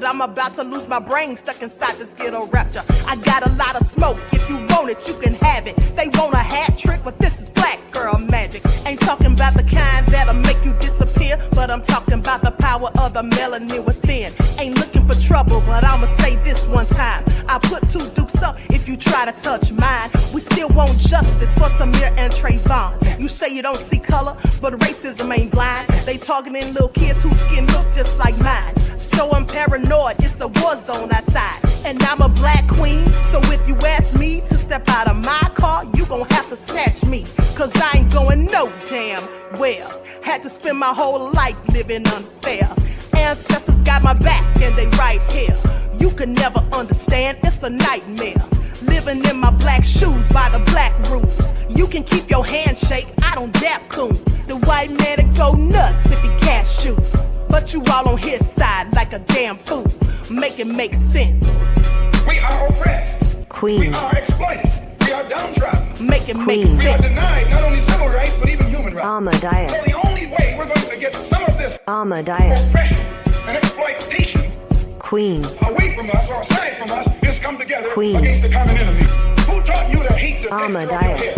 I'm about to lose my brain stuck inside this ghetto rapture. I got a lot of smoke. If you want it, you can have it. They want a hat trick, but this is black girl magic. Ain't talking about the kind that'll make you disappear, but I'm talking about the power of the melanin within. Ain't looking for trouble, but I'ma say this one time. I put two dukes up if you try to touch mine. We still want justice for Samir and Trayvon. You say you don't see color, but racism ain't blind. They targeting little kids whose skin look just like mine. So I'm paranoid, it's a war zone outside. And I'm a black queen, so if you ask me to step out of my car, you gon' have to snatch me. Cause I ain't going no damn well. Had to spend my whole life living unfair. Ancestors got my back and they right here. You can never understand, it's a nightmare. Living in my black shoes by the black rules. You can keep your handshake, I don't dap coon. The white man that go nuts if he can't shoot. But you all on his side like a damn fool. Make it make sense. We are oppressed. Queen. We are exploited. We are downtrodden. Make it make We are sense. denied not only civil rights, but even human rights. Ahmadiyyah. So the only way we're going to get some of this Ahmadiyyah. oppression and exploitation Queen. away from us or aside from us is come together Queen. against the common enemy. Who taught you to hate the texture of your Ahmadiyyah. hair?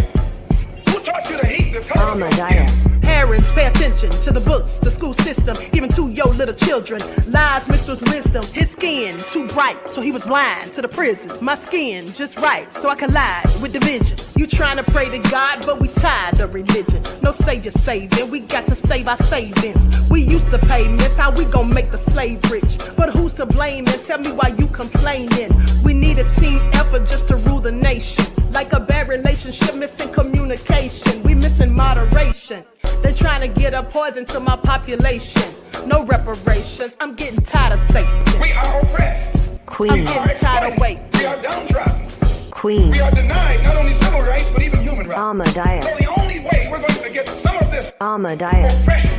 Who taught you to hate the color of your Ahmadiyyah. skin? Parents, pay attention to the books, the school system, given to your little children. Lies mixed with wisdom. His skin too bright, so he was blind to the prison. My skin just right, so I collide with division. You trying to pray to God, but we tired of religion. No savior saving, we got to save our savings. We used to pay miss, how we gon' make the slave rich? But who's to blame, and tell me why you complaining? We need a team effort just to rule the nation. Like a bad relationship, missing communication. We missing moderation. They're trying to get a poison to my population. No reparations, I'm getting tired of Satan. We are oppressed. Queen. I'm getting tired of waiting. We are downtrodden. Queen. We are denied not only civil rights, but even human rights. Ahmadiyyah. So the only way we're going to get some of this Ahmadiyyah. oppression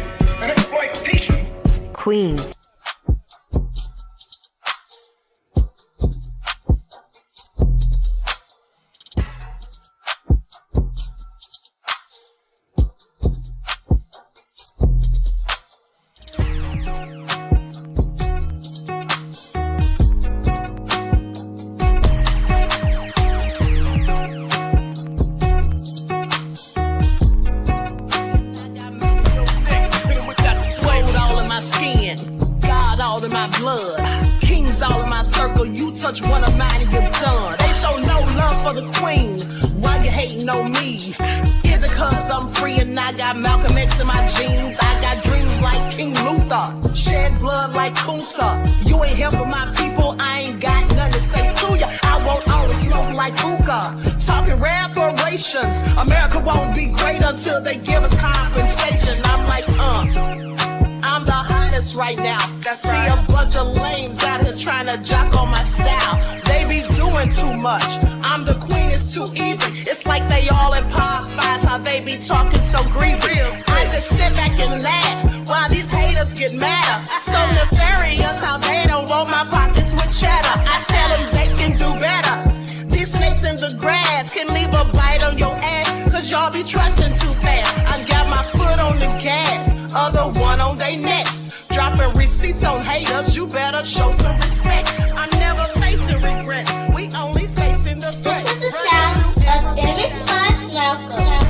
and exploitation. Queen. Touch one of mine and you're done. They show no love for the queen. Why you hating on me? Is it cause I'm free and I got Malcolm X in my jeans? I got dreams like King Luther, shed blood like Kunsa. You ain't helping my people, I ain't got nothing to say to ya. I want all the smoke like hookah. Talking reparations. America won't be great until they give us compensation. I'm like, I'm the hottest right now. See a bunch of lames out here trying to jock on my style. They be doing too much. I'm the queen, it's too easy. It's like they all in Popeyes, how they be talking so greasy. I just sit back and laugh while these haters get mad. So nefarious how they don't want my pockets with cheddar. I tell them they can do better. These snakes in the grass can leave a bite on your ass, cause y'all be trusting too fast. I got my foot on the gas, other one on they necks. Dropping receipts on haters, you you better show some respect. I'm never facing regrets. We only facing the threat. This is the sound of every Malcolm.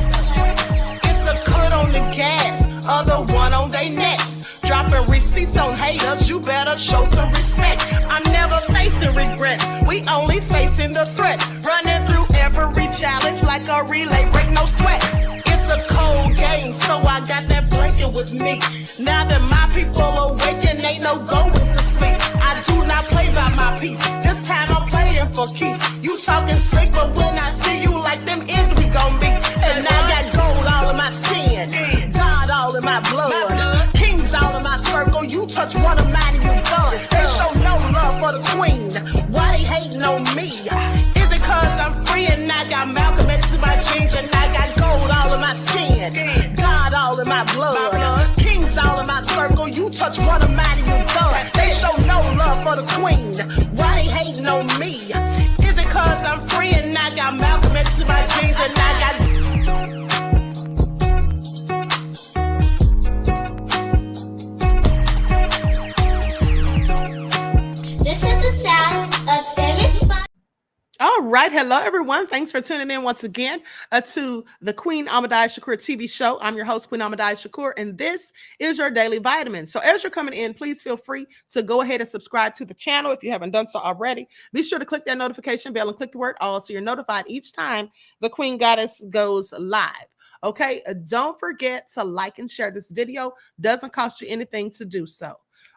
It's a cut on the gas, other one on they necks. Dropping receipts on haters, you better show some respect. I'm never facing regrets. We only facing the threat. Running through every challenge like a relay, break no sweat. It's a cold game, so I got that blanket with me. Now that my people awaken, ain't no going to sleep. I do not play by my piece. This time I'm playing for keeps. You talking slick, but when I see you like them ends, we gon' be. And I got gold all in my skin, God all in my blood, kings all in my circle. You touch one of mine, you done. They show no love for the queen. Why they hating on me? Is it cause I'm free and I got Malcolm X in my jeans and I got gold all in my skin, God all in my blood, kings all in my circle. You touch one of mine, you done. They show no love for the queen. Why they hating on me? Is it cause I'm free and I got Malcolm X in my jeans and I got This is the sound of every All right. Hello, everyone. Thanks for tuning in once again to the Queen Ahmadiyyah Shakur TV show. I'm your host, Queen Ahmadiyyah Shakur, and this is your daily vitamin. So as you're coming in, please feel free to go ahead and subscribe to the channel if you haven't done so already. Be sure to click that notification bell and click the word all so you're notified each time the Queen Goddess goes live. Okay. Don't forget to like and share this video. Doesn't cost you anything to do so.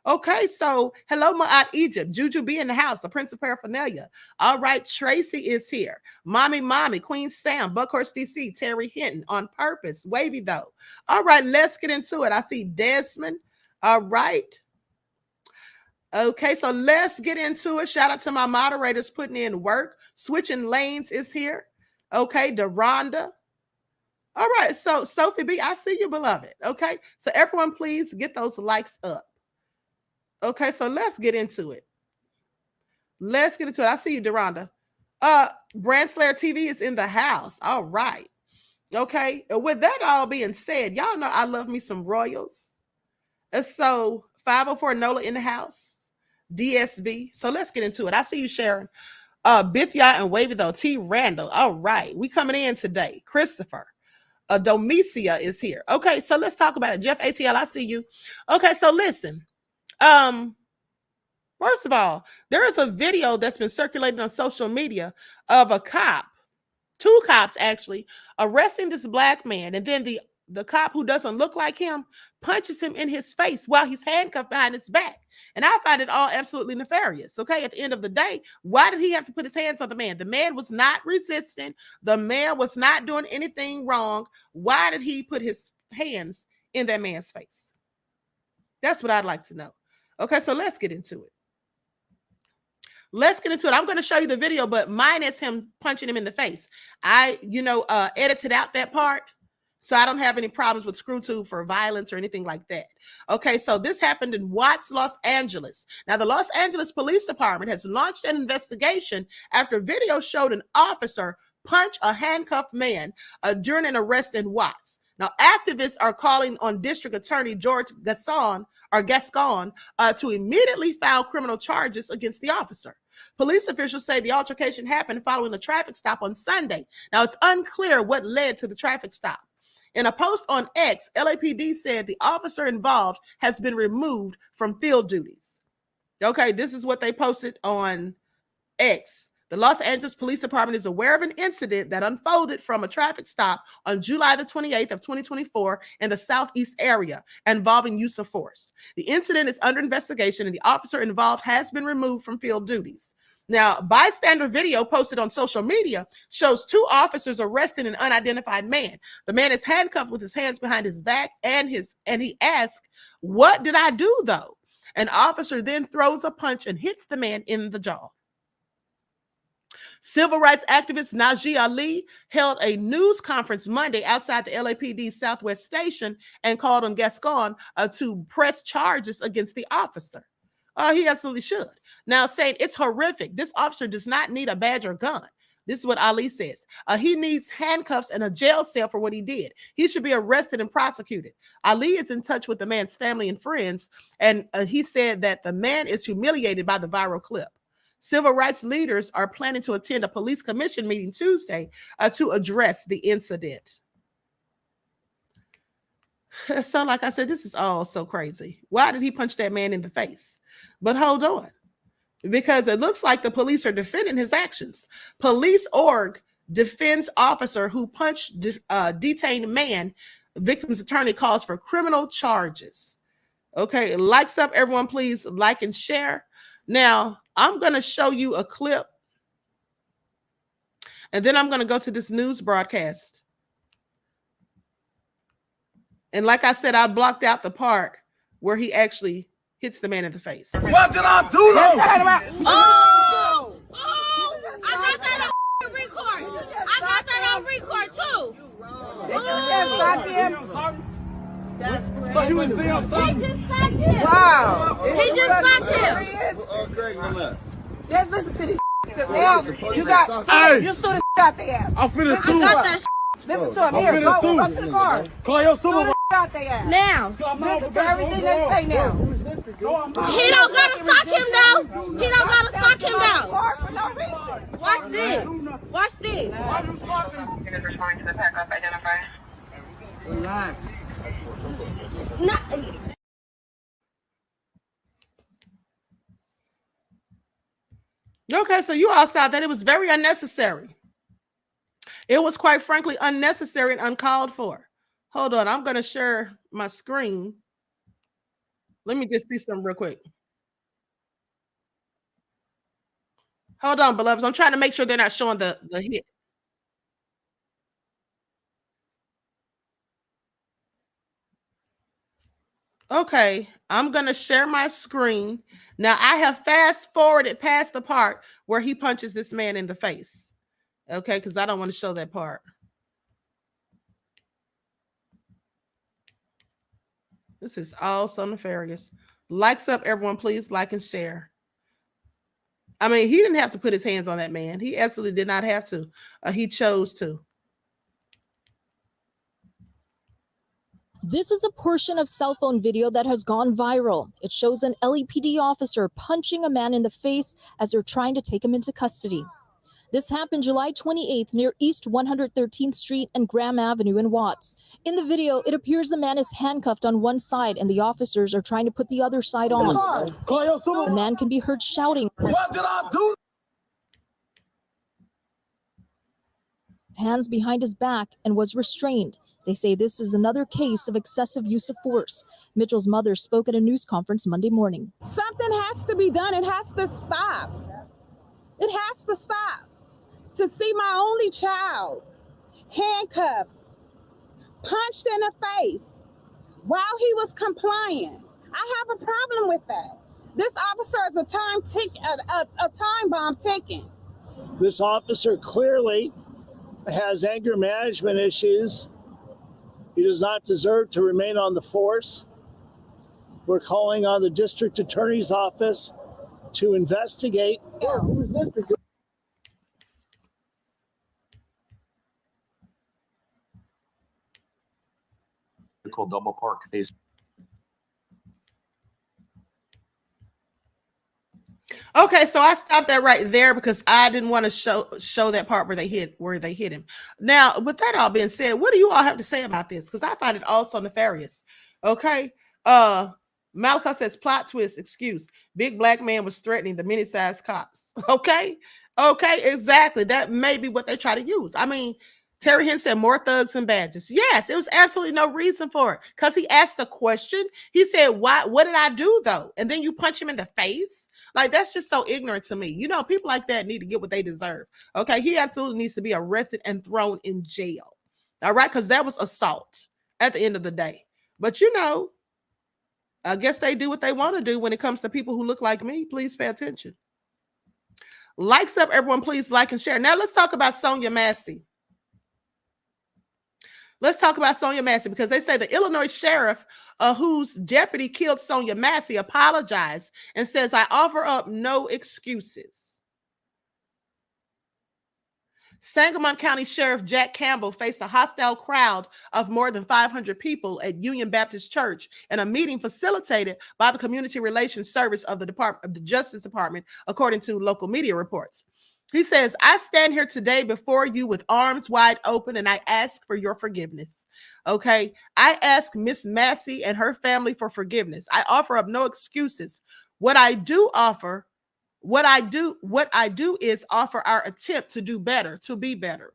Okay, so hello, Ma'at Egypt, Juju B in the house, the Prince of Paraphernalia. All right, Tracy is here. Mommy, Queen Sam, Buckhorse DC, Terry Hinton, On Purpose, Wavy though. All right, let's get into it. I see Desmond. All right. Okay, so let's get into it. Shout out to my moderators putting in work. Switching Lanes is here. Okay, Deronda. All right, so Sophie B, I see you, beloved. Okay, so everyone, please get those likes up. Okay, so let's get into it. Let's get into it. I see you, Deronda. Brand Slayer TV is in the house. All right. Okay. With that all being said, y'all know I love me some Royals. And so 504 Nola in the house. DSB. So let's get into it. I see you, Sharon. Bithya and Wavy though. T. Randall. All right. We coming in today. Christopher. Domicia is here. Okay, so let's talk about it. Jeff ATL, I see you. Okay, so listen. First of all, there is a video that's been circulating on social media of a cop, two cops actually, arresting this black man, and then the cop who doesn't look like him punches him in his face while he's handcuffed behind his back. And I find it all absolutely nefarious. Okay, at the end of the day, why did he have to put his hands on the man? The man was not resisting. The man was not doing anything wrong. Why did he put his hands in that man's face? That's what I'd like to know. Okay, so let's get into it. Let's get into it. I'm going to show you the video, but minus him punching him in the face. I, edited out that part, so I don't have any problems with ScrewTube for violence or anything like that. Okay, so this happened in Watts, Los Angeles. Now, the Los Angeles Police Department has launched an investigation after video showed an officer punch a handcuffed man during an arrest in Watts. Now, activists are calling on District Attorney George Gascon to immediately file criminal charges against the officer. Police officials say the altercation happened following a traffic stop on Sunday. Now, it's unclear what led to the traffic stop. In a post on X, LAPD said the officer involved has been removed from field duties. Okay, this is what they posted on X. The Los Angeles Police Department is aware of an incident that unfolded from a traffic stop on July the 28th of 2024 in the Southeast area involving use of force. The incident is under investigation and the officer involved has been removed from field duties. Now, bystander video posted on social media shows two officers arresting an unidentified man. The man is handcuffed with his hands behind his back and he asks, "What did I do though?" An officer then throws a punch and hits the man in the jaw. Civil rights activist Najee Ali held a news conference Monday outside the LAPD Southwest Station and called on Gascon to press charges against the officer. He absolutely should. Now, saying it's horrific. This officer does not need a badge or gun. This is what Ali says. He needs handcuffs and a jail cell for what he did. He should be arrested and prosecuted. Ali is in touch with the man's family and friends, and he said that the man is humiliated by the viral clip. Civil rights leaders are planning to attend a police commission meeting Tuesday to address the incident. So, like I said, this is all so crazy. Why did he punch that man in the face? But hold on. Because it looks like the police are defending his actions. Police org defends officer who punched detained man. Victim's attorney calls for criminal charges. Okay, likes up, everyone, please like and share. Now, I'm going to show you a clip. And then I'm going to go to this news broadcast. And like I said, I blocked out the part where he actually hits the man in the face. What did I do though? Oh! I got that on record. I got that on record too. Did you just stop him? So you didn't see him He stop? just stopped him. Wow. He just stopped him. Just listen to this because now you got Hey. you threw the out there. I'm finna I sue. got that Listen to him. I'm Here, finna go sue. to the car. Call your Threw supervisor. the out there. now. Listen to everything they say now. He don't gotta sock him though. He don't gotta sock him though. Car for no reason. Watch this. Watch this. No. Okay, so you all saw that it was very unnecessary. It was quite frankly unnecessary and uncalled for. Hold on, I'm going to share my screen. Let me just see something real quick. Hold on, beloveds. I'm trying to make sure they're not showing the hit. Okay, I'm going to share my screen. Now, I have fast forwarded past the part where he punches this man in the face. Okay, because I don't want to show that part. This is all so nefarious. Likes up, everyone, please like and share. I mean, he didn't have to put his hands on that man. He absolutely did not have to. He chose to. This is a portion of cell phone video that has gone viral. It shows an LAPD officer punching a man in the face as they're trying to take him into custody. This happened July 28th near East 113th Street and Graham Avenue in Watts. In the video, it appears the man is handcuffed on one side and the officers are trying to put the other side on. Call your supervisor. The man can be heard shouting. What did I do? Hands behind his back and was restrained. They say this is another case of excessive use of force. Mitchell's mother spoke at a news conference Monday morning. Something has to be done. It has to stop. It has to stop. To see my only child handcuffed, punched in the face while he was complying. I have a problem with that. This officer is a time bomb ticking. This officer clearly has anger management issues. He does not deserve to remain on the force. We're calling on the district attorney's office to investigate. Double park face. Okay, so I stopped that right there because I didn't want to show that part where they hit him. Now, with that all being said, what do you all have to say about this? Because I find it all so nefarious. Okay. Malachi says plot twist, excuse. Big black man was threatening the mini-sized cops. Okay, exactly. That may be what they try to use. I mean, Terry Hinn said more thugs and badges. Yes, it was absolutely no reason for it because he asked the question. He said, "Why? What did I do though?" And then you punch him in the face. Like, that's just so ignorant to me. You know, people like that need to get what they deserve. Okay, he absolutely needs to be arrested and thrown in jail. All right, because that was assault at the end of the day. But you know, I guess they do what they want to do when it comes to people who look like me. Please pay attention. Likes up, everyone. Please like and share. Now let's talk about Sonya Massie. Let's talk about Sonya Massie because they say the Illinois sheriff whose deputy killed Sonya Massie apologized and says, "I offer up no excuses." Sangamon County Sheriff Jack Campbell faced a hostile crowd of more than 500 people at Union Baptist Church in a meeting facilitated by the Community Relations Service of the Justice Department, according to local media reports. He says, "I stand here today before you with arms wide open, and I ask for your forgiveness." Okay. "I ask Miss Massie and her family for forgiveness. I offer up no excuses. What I do is offer our attempt to do better, to be better."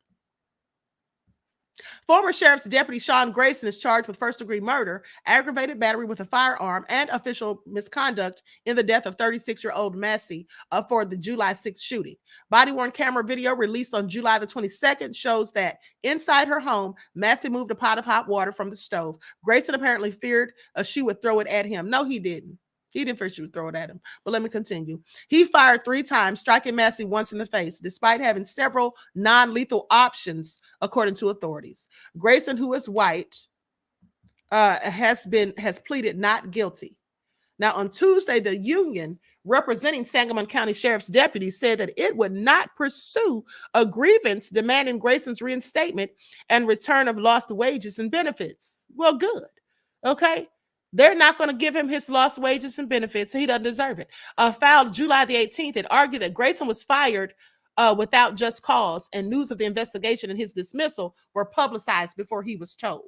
Former Sheriff's Deputy Sean Grayson is charged with first-degree murder, aggravated battery with a firearm, and official misconduct in the death of 36-year-old Massie for the July 6th shooting. Body-worn camera video released on July the 22nd shows that inside her home, Massie moved a pot of hot water from the stove. Grayson apparently feared she would throw it at him. No, he didn't. He didn't fear she would throw it at him. But let me continue. He fired 3 times, striking Massie once in the face, despite having several non-lethal options, according to authorities. Grayson, who is white, has pleaded not guilty. Now, on Tuesday, the union representing Sangamon County Sheriff's deputies said that it would not pursue a grievance demanding Grayson's reinstatement and return of lost wages and benefits. Well, good. Okay. They're not going to give him his lost wages and benefits. He doesn't deserve it. Filed July the 18th, it argued that Grayson was fired without just cause, and news of the investigation and his dismissal were publicized before he was told.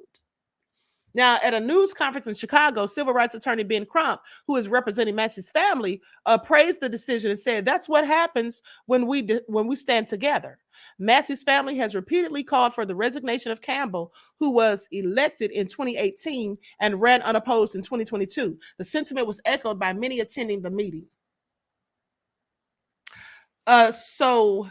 Now, at a news conference in Chicago, civil rights attorney Ben Crump, who is representing Massie's family, praised the decision and said, "That's what happens when we stand together." Massie's family has repeatedly called for the resignation of Campbell, who was elected in 2018 and ran unopposed in 2022. The sentiment was echoed by many attending the meeting. So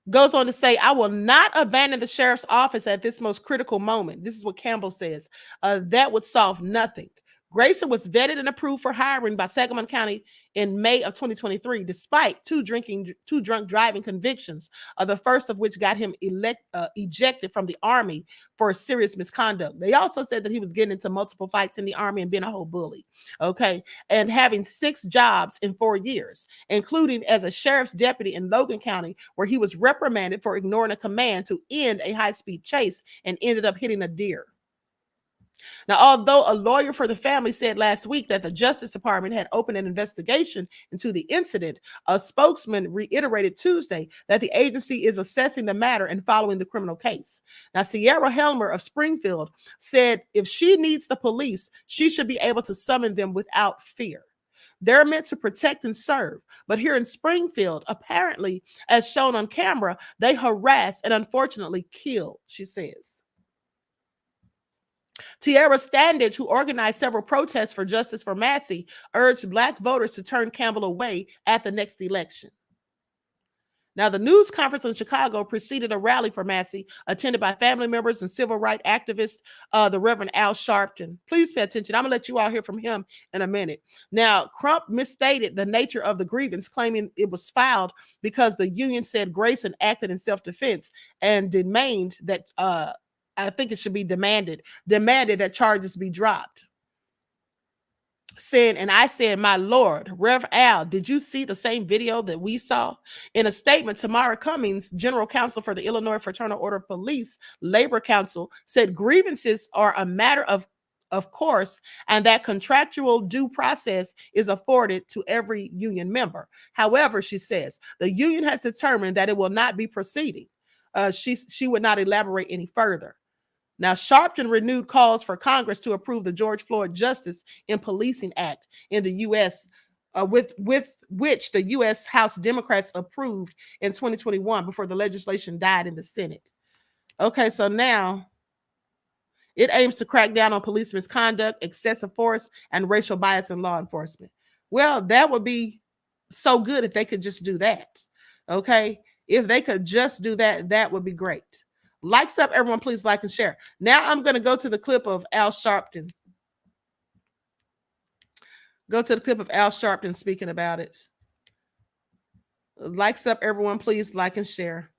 goes on to say, "I will not abandon the sheriff's office at this most critical moment." This is what Campbell says. That would solve nothing. Grayson was vetted and approved for hiring by Sangamon County in May of 2023, despite two drunk driving convictions, the first of which got him ejected from the Army for serious misconduct. They also said that he was getting into multiple fights in the Army and being a whole bully, okay, and having 6 jobs in 4 years, including as a sheriff's deputy in Logan County, where he was reprimanded for ignoring a command to end a high-speed chase and ended up hitting a deer. Now, although a lawyer for the family said last week that the Justice Department had opened an investigation into the incident, a spokesman reiterated Tuesday that the agency is assessing the matter and following the criminal case. Now, Sierra Helmer of Springfield said if she needs the police, she should be able to summon them without fear. They're meant to protect and serve. But here in Springfield, apparently, as shown on camera, they harass and unfortunately kill, she says. Tierra Standage, who organized several protests for justice for Massie, urged Black voters to turn Campbell away at the next election. Now, the news conference in Chicago preceded a rally for Massie, attended by family members and civil rights activist, the Reverend Al Sharpton. Please pay attention. I'm going to let you all hear from him in a minute. Now, Crump misstated the nature of the grievance, claiming it was filed because the union said Grayson acted in self-defense and demanded that I think it should be demanded that charges be dropped. Saying, and I said, "My Lord, Rev Al, did you see the same video that we saw?" In a statement, Tamara Cummings, general counsel for the Illinois Fraternal Order of Police Labor Council, said grievances are a matter of course, and that contractual due process is afforded to every union member. However, she says, the union has determined that it will not be proceeding. She would not elaborate any further. Now, Sharpton renewed calls for Congress to approve the George Floyd Justice in Policing Act in the U.S., with which the U.S. House Democrats approved in 2021 before the legislation died in the Senate. Okay, so now it aims to crack down on police misconduct, excessive force, and racial bias in law enforcement. Well, that would be so good if they could just do that. Okay, if they could just do that, that would be great. Likes up, everyone, please like and share. Now I'm going to go to the clip of Al Sharpton. Go to the clip of Al Sharpton speaking about it. Likes up, everyone, please like and share.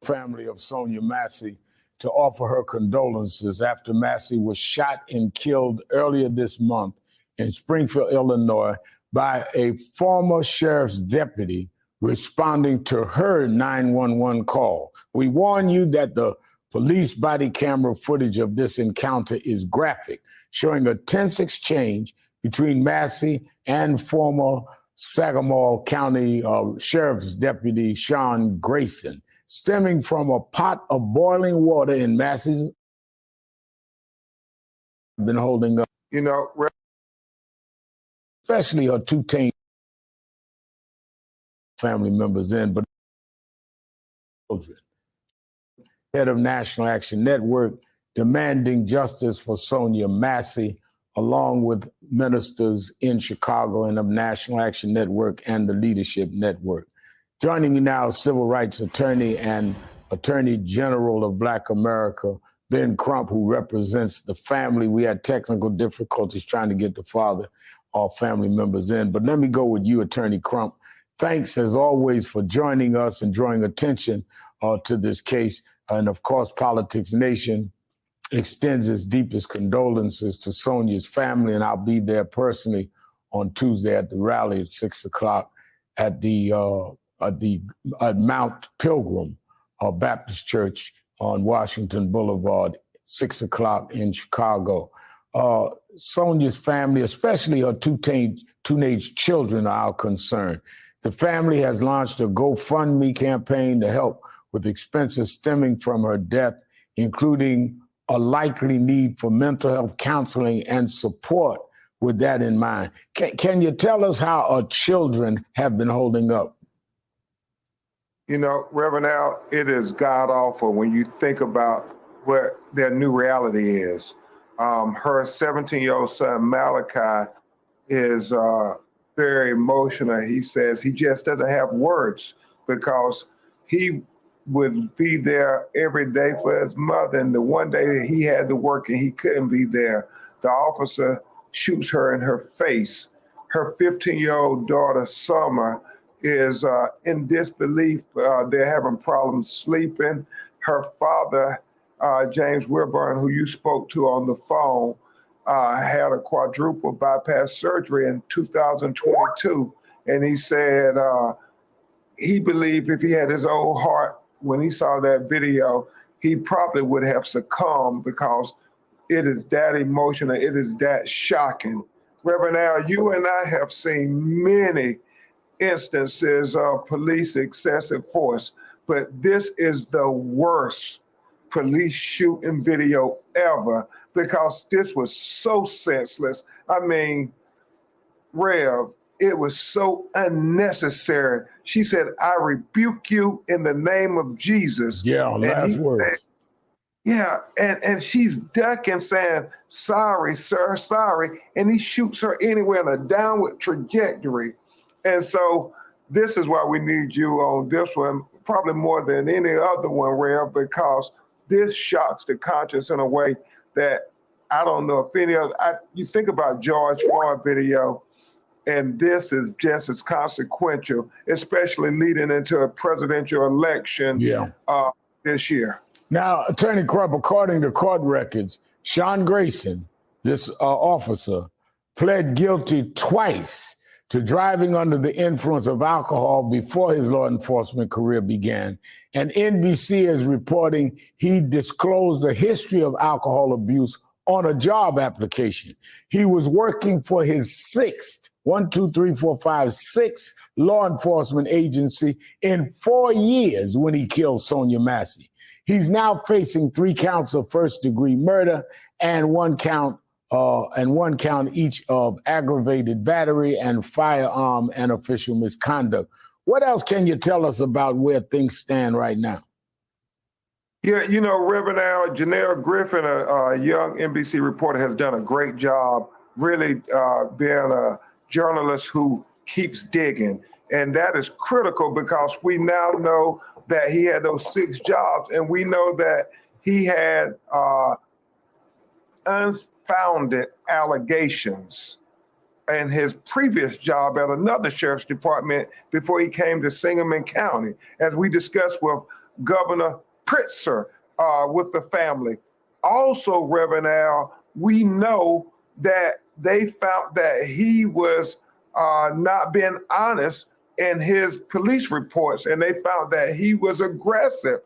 family of Sonya Massie to offer her condolences after Massie was shot and killed earlier this month in Springfield, Illinois, by a former sheriff's deputy responding to her 911 call. We warn you that the police body camera footage of this encounter is graphic, showing a tense exchange between Massie and former Sangamon County Sheriff's Deputy Sean Grayson, stemming from a pot of boiling water in Massie's been holding up. You know, especially her two teenage family members in, but children. Head of National Action Network demanding justice for Sonya Massie, along with ministers in Chicago and of National Action Network and the Leadership Network. Joining me now, civil rights attorney and Attorney General of Black America, Ben Crump, who represents the family. We had technical difficulties trying to get the father or family members in. But let me go with you, Attorney Crump. Thanks, as always, for joining us and drawing attention to this case. And, of course, Politics Nation extends its deepest condolences to Sonya's family, and I'll be there personally on Tuesday at the rally at 6 o'clock at Mount Pilgrim Baptist Church on Washington Boulevard, 6 o'clock in Chicago. Sonya's family, especially her two teenage children, are our concern. The family has launched a GoFundMe campaign to help with expenses stemming from her death, including a likely need for mental health counseling and support with that in mind. Can you tell us how our children have been holding up? You know, Reverend Al, it is god-awful when you think about what their new reality is. Her 17-year-old son, Malachi, is very emotional. He says he just doesn't have words because he would be there every day for his mother. And the one day that he had to work and he couldn't be there, the officer shoots her in her face. Her 15-year-old daughter, Summer, is in disbelief. They're having problems sleeping. Her father, James Wilburn, who you spoke to on the phone, had a quadruple bypass surgery in 2022. And he said he believed if he had his own heart, when he saw that video, he probably would have succumbed because it is that emotional, it is that shocking. Reverend Al, you and I have seen many instances of police excessive force, but this is the worst police shooting video ever because this was so senseless. I mean, Rev, it was so unnecessary. She said, "I rebuke you in the name of Jesus." Yeah, last words. Yeah, and she's ducking, saying, "Sorry, sir, sorry." And he shoots her anyway in a downward trajectory. And so this is why we need you on this one, probably more than any other one, Rev, because this shocks the conscience in a way that I don't know if any other, you think about George Floyd video, and this is just as consequential, especially leading into a presidential election this year. Now, Attorney Crump, according to court records, Sean Grayson, this officer, pled guilty twice to driving under the influence of alcohol before his law enforcement career began. And NBC is reporting he disclosed a history of alcohol abuse on a job application. He was working for his sixth law enforcement agency in 4 years when he killed Sonya Massie. He's now facing 3 counts of first-degree murder and one count each of aggravated battery and firearm and official misconduct. What else can you tell us about where things stand right now? Yeah, you know, Reverend Al, Janelle Griffin, a young NBC reporter, has done a great job really being a journalist who keeps digging. And that is critical because we now know that he had those 6 jobs, and we know that he had unfounded allegations in his previous job at another sheriff's department before he came to Sangamon County. As we discussed with Governor Pritzker with the family. Also, Reverend Al, we know that they found that he was not being honest in his police reports, and they found that he was aggressive.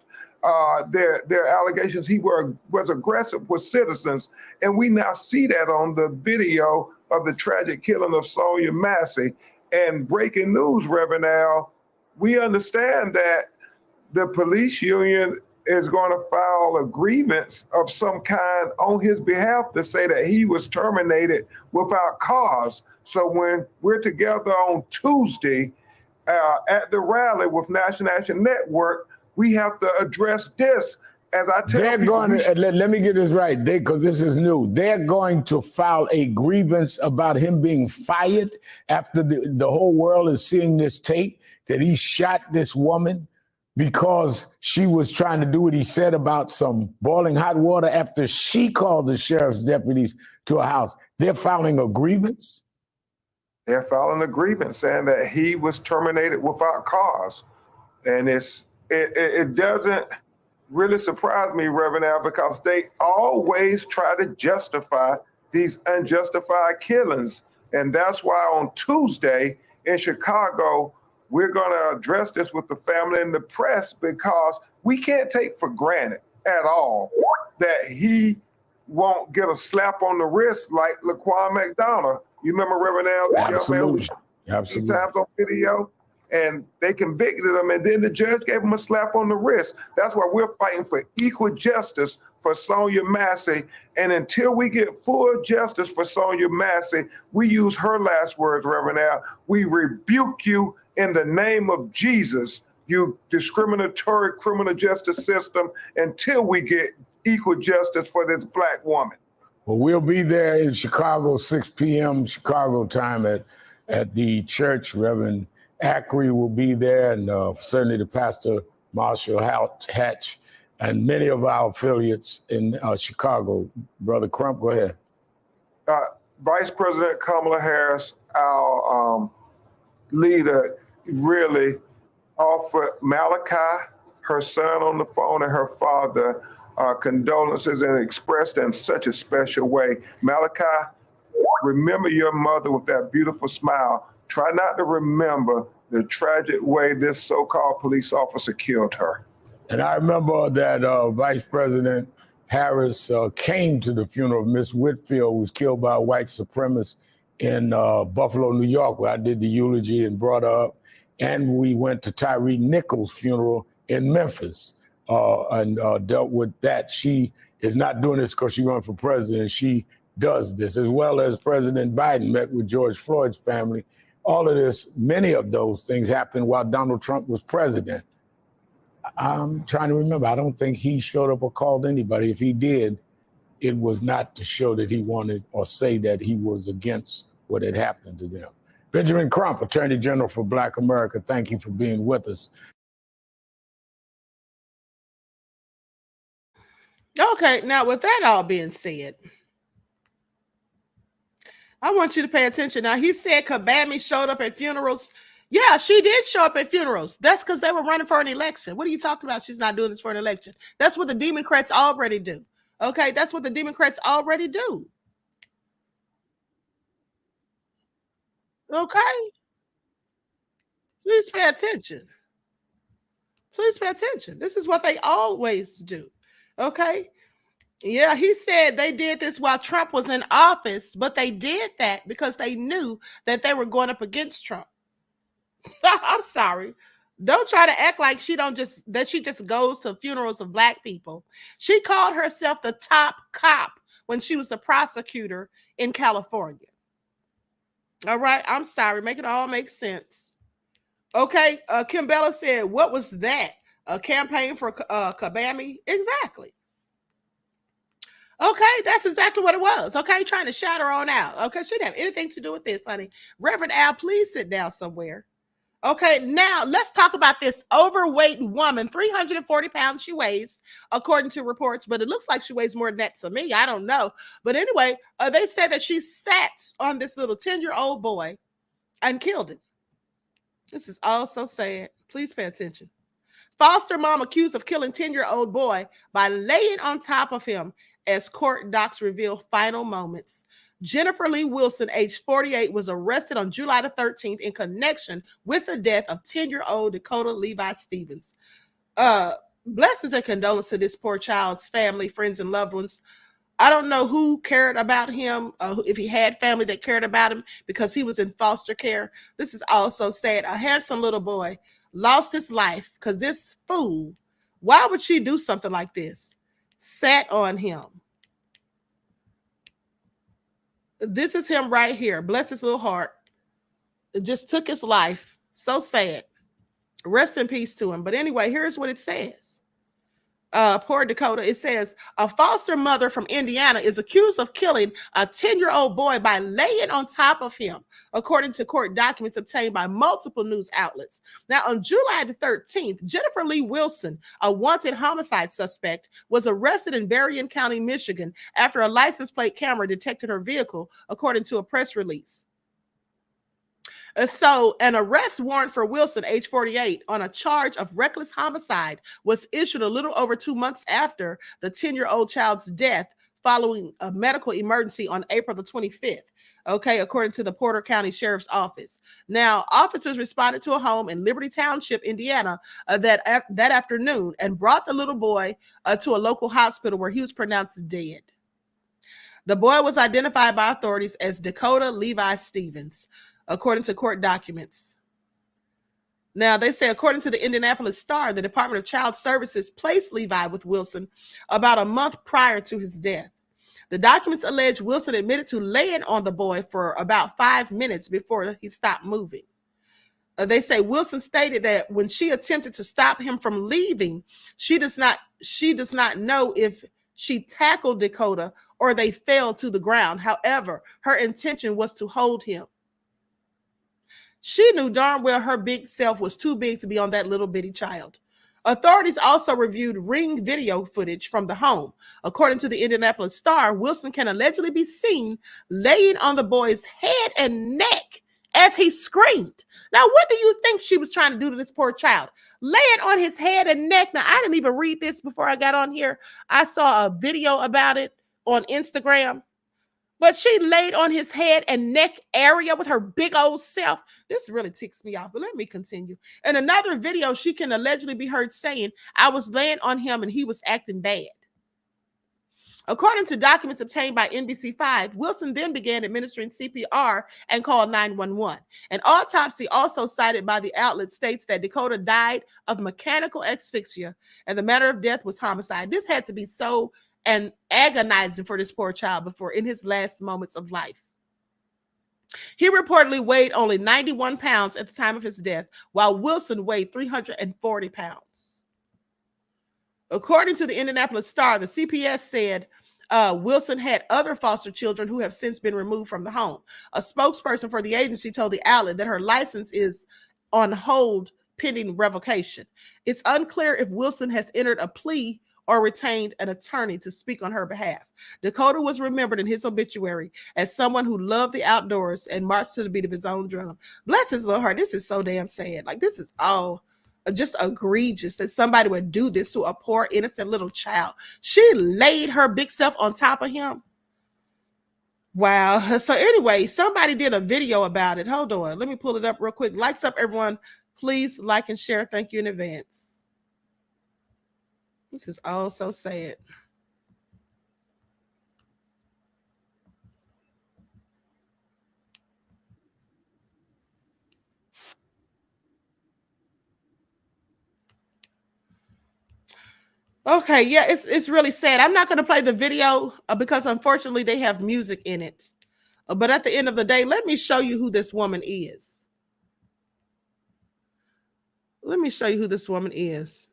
Their allegations he was aggressive with citizens, and we now see that on the video of the tragic killing of Sonya Massie. And breaking news, Reverend Al, we understand that the police union is going to file a grievance of some kind on his behalf to say that he was terminated without cause. So when we're together on Tuesday at the rally with National Action Network, we have to address this. As I tell they're people, going to, let me get this right, because this is new. They're going to file a grievance about him being fired after the whole world is seeing this tape that he shot this woman because she was trying to do what he said about some boiling hot water after she called the sheriff's deputies to a house. They're filing a grievance? They're filing a grievance saying that he was terminated without cause. And it doesn't really surprise me, Reverend Al, because they always try to justify these unjustified killings. And that's why on Tuesday in Chicago, we're going to address this with the family and the press, because we can't take for granted at all that he won't get a slap on the wrist like Laquan McDonough. You remember Reverend Al, the young man who was shot 3 times on video? And they convicted him, and then the judge gave him a slap on the wrist. That's why we're fighting for equal justice for Sonya Massie. And until we get full justice for Sonya Massie, we use her last words, Reverend Al. We rebuke you in the name of Jesus, you discriminatory criminal justice system, until we get equal justice for this Black woman. Well, we'll be there in Chicago, 6 p.m. Chicago time at the church. Reverend Ackery will be there, and certainly the pastor, Marshall Hatch, and many of our affiliates in Chicago. Brother Crump, go ahead. Vice President Kamala Harris, our leader, really offered Malachi, her son, on the phone, and her father condolences, and expressed in such a special way. Malachi, remember your mother with that beautiful smile. Try not to remember the tragic way this so-called police officer killed her. And I remember that Vice President Harris came to the funeral of Miss Whitfield, who was killed by a white supremacist in Buffalo, New York, where I did the eulogy and brought her up. And we went to Tyree Nichols' funeral in Memphis and dealt with that. She is not doing this because she ran for president. She does this, as well as President Biden met with George Floyd's family. All of this, many of those things happened while Donald Trump was president. I'm trying to remember. I don't think he showed up or called anybody. If he did, it was not to show that he wanted or say that he was against what had happened to them. Benjamin Crump, Attorney General for Black America, thank you for being with us. Okay, now with that all being said, I want you to pay attention. Now, he said Kabami showed up at funerals. Yeah, she did show up at funerals. That's because they were running for an election. What are you talking about? She's not doing this for an election. That's what the Democrats already do. Okay, that's what the Democrats already do. Okay? Please pay attention. Please pay attention. This is what they always do. Okay? Yeah, he said they did this while Trump was in office, but they did that because they knew that they were going up against Trump. I'm sorry. Don't try to act like she just goes to funerals of Black people. She called herself the top cop when she was the prosecutor in California. All right, I'm sorry. Make it all make sense. Okay, Kim Bella said, what was that? A campaign for Kabami? Exactly. Okay, that's exactly what it was. Okay, trying to shout her on out. Okay, shouldn't have anything to do with this, honey. Reverend Al, please sit down somewhere. Okay, now let's talk about this overweight woman. 340 pounds she weighs, according to reports, but it looks like she weighs more than that to me. I don't know. But anyway, they said that she sat on this little 10-year-old boy and killed him. This is all so sad. Please pay attention. Foster mom accused of killing 10-year-old boy by laying on top of him as court docs reveal final moments. Jennifer Lee Wilson, age 48, was arrested on July the 13th in connection with the death of 10-year-old Dakota Levi Stevens. Blessings and condolences to this poor child's family, friends, and loved ones. I don't know who cared about him, if he had family that cared about him because he was in foster care. This is also sad. A handsome little boy lost his life because this fool, why would she do something like this? Sat on him. This is him right here. Bless his little heart. It just took his life. So sad. Rest in peace to him. But anyway, here's what it says. Poor Dakota. It says, a foster mother from Indiana is accused of killing a 10-year-old boy by laying on top of him, according to court documents obtained by multiple news outlets. Now, on July the 13th, Jennifer Lee Wilson, a wanted homicide suspect, was arrested in Berrien County, Michigan, after a license plate camera detected her vehicle, according to a press release. So an arrest warrant for Wilson, age 48, on a charge of reckless homicide was issued a little over 2 months after the 10-year-old child's death following a medical emergency on April the 25th, okay, according to the Porter County Sheriff's Office. Now, officers responded to a home in Liberty Township, Indiana, that afternoon and brought the little boy to a local hospital where he was pronounced dead. The boy was identified by authorities as Dakota Levi Stevens, according to court documents. Now, they say, according to the Indianapolis Star, the Department of Child Services placed Levi with Wilson about a month prior to his death. The documents allege Wilson admitted to laying on the boy for about 5 minutes before he stopped moving. They say Wilson stated that when she attempted to stop him from leaving, she does not know if she tackled Dakota or they fell to the ground. However, her intention was to hold him. She knew darn well her big self was too big to be on that little bitty child. Authorities also reviewed ring video footage from the home. According to the Indianapolis Star, Wilson can allegedly be seen laying on the boy's head and neck as he screamed. Now, what do you think she was trying to do to this poor child? Laying on his head and neck. Now, I didn't even read this before I got on here. I saw a video about it on Instagram. But she laid on his head and neck area with her big old self. This really ticks me off, but let me continue. In another video, she can allegedly be heard saying, I was laying on him and he was acting bad. According to documents obtained by NBC5, Wilson then began administering CPR and called 911. An autopsy also cited by the outlet states that Dakota died of mechanical asphyxia and the manner of death was homicide. This had to be so agonizing for this poor child before in his last moments of life. He reportedly weighed only 91 pounds at the time of his death, while Wilson weighed 340 pounds. According to the Indianapolis Star, the CPS said Wilson had other foster children who have since been removed from the home. A spokesperson for the agency told the outlet that her license is on hold pending revocation. It's unclear if Wilson has entered a plea or retained an attorney to speak on her behalf. Dakota was remembered in his obituary as someone who loved the outdoors and marched to the beat of his own drum. Bless his little heart. This is so damn sad. Like, this is all just egregious that somebody would do this to a poor, innocent little child. She laid her big self on top of him. Wow. So anyway, somebody did a video about it. Hold on. Let me pull it up real quick. Likes up, everyone. Please like and share. Thank you in advance. This is all so sad. Okay, yeah, it's really sad. I'm not going to play the video because unfortunately they have music in it. But at the end of the day, let me show you who this woman is. Let me show you who this woman is.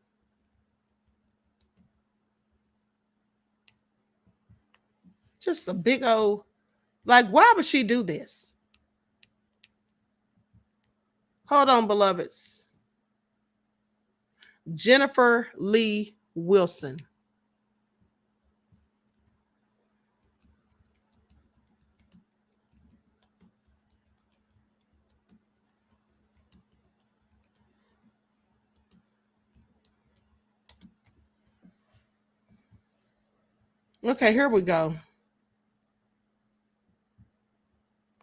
Just a big old, like, why would she do this? Hold on, beloveds. Jennifer Lee Wilson. Okay, here we go.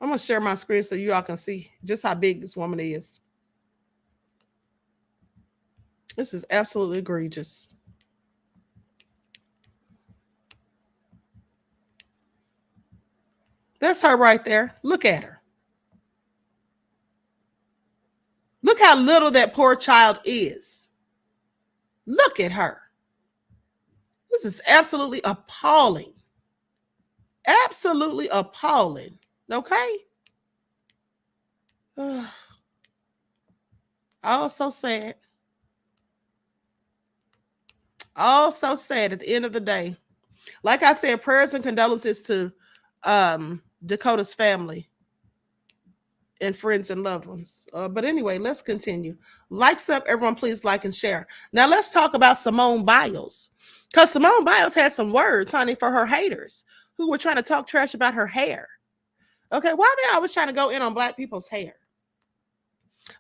I'm going to share my screen so you all can see just how big this woman is. This is absolutely egregious. That's her right there. Look at her. Look how little that poor child is. Look at her. This is absolutely appalling. Absolutely appalling. Okay? All so sad. All so sad at the end of the day. Like I said, prayers and condolences to Dakota's family and friends and loved ones. But anyway, let's continue. Likes up, everyone please like and share. Now let's talk about Simone Biles. Because Simone Biles had some words, honey, for her haters who were trying to talk trash about her hair. Okay, why are they always trying to go in on Black people's hair?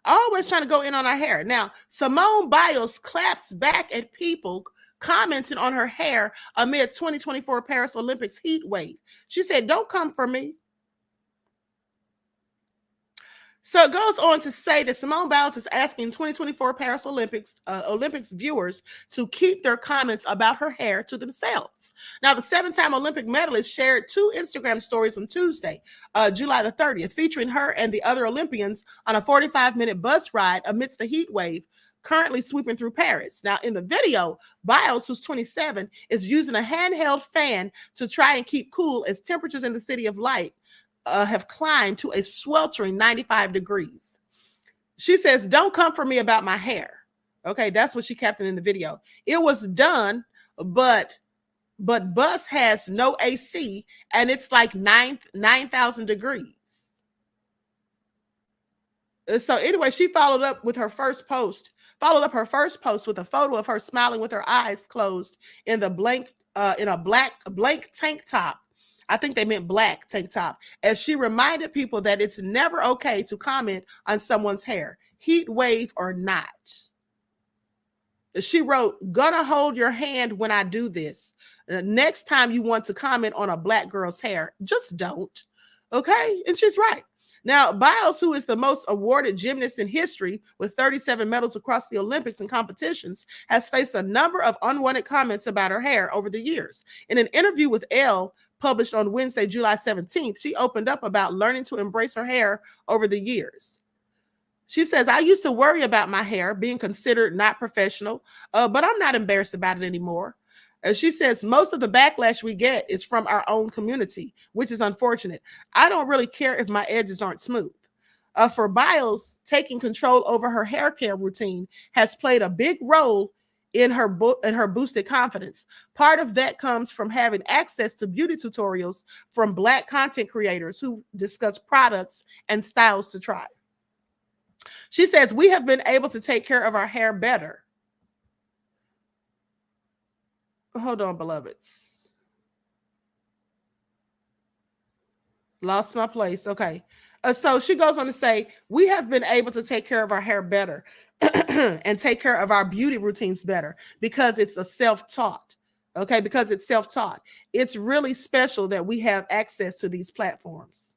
Always trying to go in on our hair. Now, Simone Biles claps back at people commenting on her hair amid 2024 Paris Olympics heat wave. She said, "Don't come for me." So it goes on to say that Simone Biles is asking 2024 Paris Olympics viewers to keep their comments about her hair to themselves. Now, the 7-time Olympic medalist shared 2 Instagram stories on Tuesday, July the 30th, featuring her and the other Olympians on a 45-minute bus ride amidst the heat wave currently sweeping through Paris. Now, in the video, Biles, who's 27, is using a handheld fan to try and keep cool as temperatures in the City of Light have climbed to a sweltering 95 degrees. She says, "Don't come for me about my hair." Okay, that's what she captioned in the video. It was done, but bus has no AC and it's like 9,000 degrees. So anyway, she followed up her first post with a photo of her smiling with her eyes closed in a blank tank top. I think they meant black tank top, as she reminded people that it's never okay to comment on someone's hair, heat wave or not. She wrote, "Gonna hold your hand when I do this. Next time you want to comment on a Black girl's hair, just don't." Okay? And she's right. Now, Biles, who is the most awarded gymnast in history with 37 medals across the Olympics and competitions, has faced a number of unwanted comments about her hair over the years. In an interview with Elle, published on Wednesday, July 17th, she opened up about learning to embrace her hair over the years. She says, "I used to worry about my hair being considered not professional, but I'm not embarrassed about it anymore." She says, "Most of the backlash we get is from our own community, which is unfortunate. I don't really care if my edges aren't smooth." For Biles, taking control over her hair care routine has played a big role in her boosted confidence. Part of that comes from having access to beauty tutorials from Black content creators who discuss products and styles to try. She says, "We have been able to take care of our hair better." Hold on, beloveds. Lost my place. Okay. So she goes on to say, "We have been able to take care of our hair better and take care of our beauty routines better because it's a self-taught. Okay, because it's self-taught. It's really special that we have access to these platforms."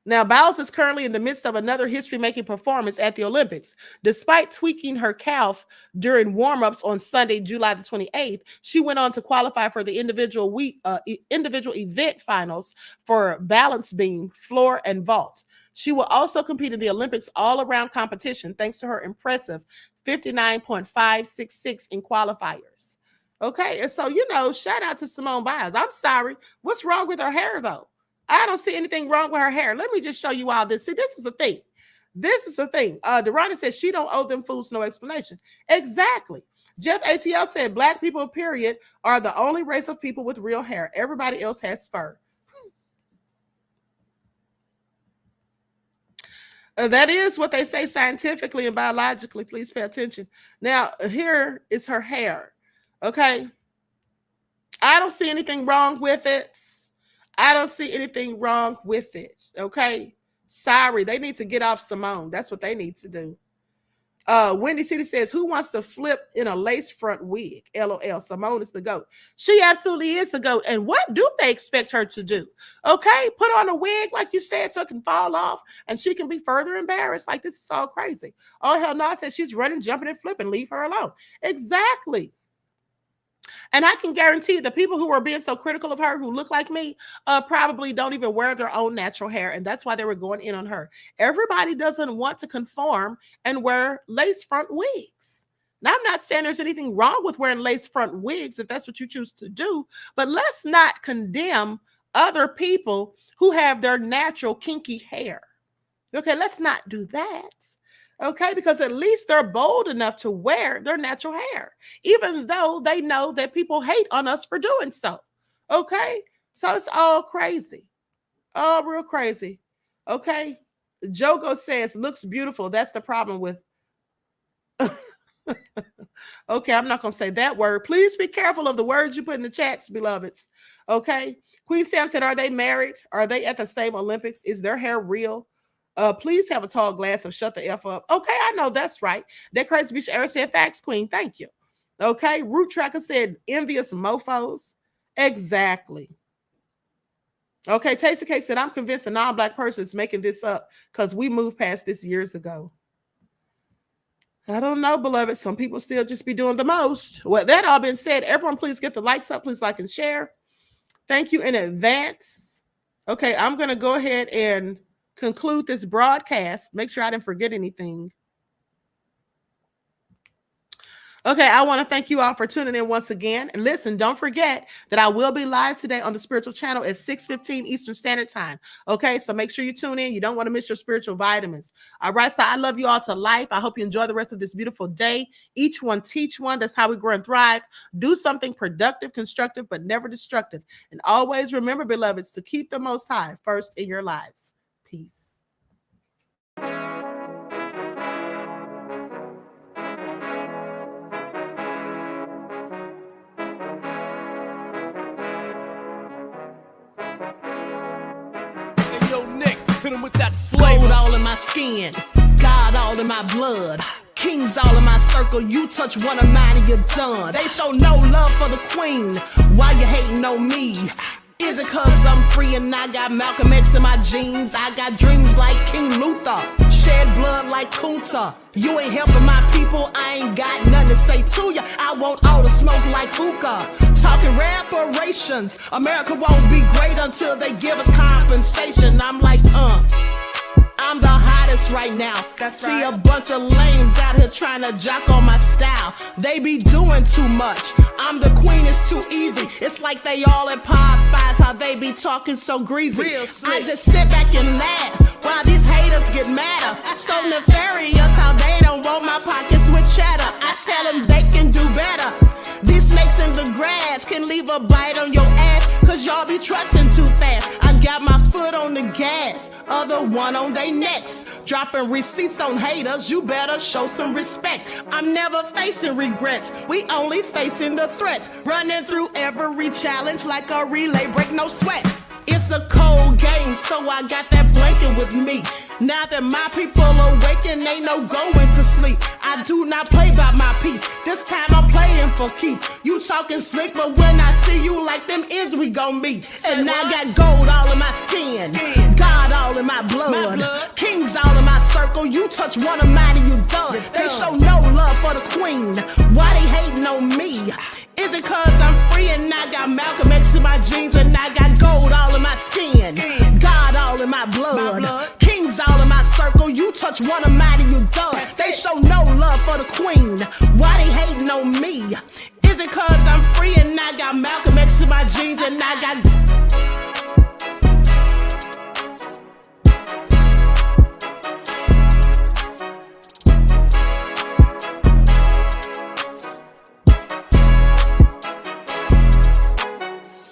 Now, Biles is currently in the midst of another history-making performance at the Olympics. Despite tweaking her calf during warm-ups on Sunday, July the 28th, she went on to qualify for the individual event finals for balance beam, floor, and vault. She will also compete in the Olympics all-around competition thanks to her impressive 59.566 in qualifiers. Okay, and so, shout out to Simone Biles. I'm sorry. What's wrong with her hair, though? I don't see anything wrong with her hair. Let me just show you all this. See, this is the thing. Deronda said she don't owe them fools no explanation. Exactly. Jeff ATL said Black people, period, are the only race of people with real hair. Everybody else has fur. That is what they say scientifically and biologically. Please pay attention. Now, here is her hair. Okay. I don't see anything wrong with it. I don't see anything wrong with it. Okay. Sorry. They need to get off Simone. That's what they need to do. Wendy City says, who wants to flip in a lace front wig? LOL. Simone is the GOAT. She absolutely is the GOAT. And what do they expect her to do? Okay, put on a wig, like you said, so it can fall off and she can be further embarrassed. Like, this is all crazy. Oh, hell no. I said she's running, jumping, and flipping. Leave her alone. Exactly. And I can guarantee the people who are being so critical of her, who look like me, probably don't even wear their own natural hair. And that's why they were going in on her. Everybody doesn't want to conform and wear lace front wigs. Now, I'm not saying there's anything wrong with wearing lace front wigs if that's what you choose to do, but let's not condemn other people who have their natural kinky hair. Okay, let's not do that. Okay, because at least they're bold enough to wear their natural hair, even though they know that people hate on us for doing so. Okay, so it's all crazy, all real crazy. Okay, Jogo says, looks beautiful. That's the problem with. Okay, I'm not going to say that word. Please be careful of the words you put in the chats, beloveds. Okay, Queen Sam said, are they married? Are they at the same Olympics? Is their hair real? Please have a tall glass of shut the F up. Okay, I know that's right. That crazy bitch ever said facts, Queen. Thank you. Okay, Root Tracker said envious mofos. Exactly. Okay, Tasty Cake said, I'm convinced a non-black person is making this up because we moved past this years ago. I don't know, beloved. Some people still just be doing the most. Well, that all been said, everyone please get the likes up. Please like and share. Thank you in advance. Okay, I'm going to go ahead and conclude this broadcast. Make sure I didn't forget anything. Okay, I want to thank you all for tuning in once again. And listen, don't forget that I will be live today on the spiritual channel at 6:15 Eastern Standard Time. Okay, so make sure you tune in. You don't want to miss your spiritual vitamins. All right, so I love you all to life. I hope you enjoy the rest of this beautiful day. Each one teach one. That's how we grow and thrive. Do something productive, constructive, but never destructive. And always remember, beloveds, to keep the Most High first in your lives. Peace. Gold all in my skin, God all in my blood, kings all in my circle. You touch one of mine and you're done. They show no love for the queen. Why you hating on me? Is it cause I'm free and I got Malcolm X in my jeans? I got dreams like King Luther, shed blood like Kunta. You ain't helping my people, I ain't got nothing to say to ya. I want all the smoke like hookah. Talking reparations, America won't be great until they give us compensation. I'm like, I'm the hottest right now. See a bunch of lames out here trying to jock on my style. They be doing too much. I'm the queen, it's too easy. It's like they all at Popeyes, how they be talking so greasy. I just sit back and laugh while these haters get madder. So nefarious how they don't want my pockets with cheddar. I tell them they can do better. These snakes in the grass can leave a bite on your ass, cause y'all be trusting too fast. I got my foot on the gas, other one on they necks. Dropping receipts on haters, you better show some respect. I'm never facing regrets, we only facing the threats. Running through every challenge like a relay, break no sweat. It's a cold game, so I got that blanket with me. Now that my people awaken, ain't no going to sleep. I do not play by my piece. This time I'm playing for keeps. You talking slick, but when I see you like them ends, we gon' meet. And I got gold all in my skin, God all in my blood, kings all in my circle. You touch one of mine and you done. They show no love for the queen. Why they hating on me? Is it cause I'm free and I got Malcolm X in my jeans and I got gold all in my skin, God all in my blood, kings all in my circle. You touch one of mine and you done. They show no love for the queen. Why they hating on me?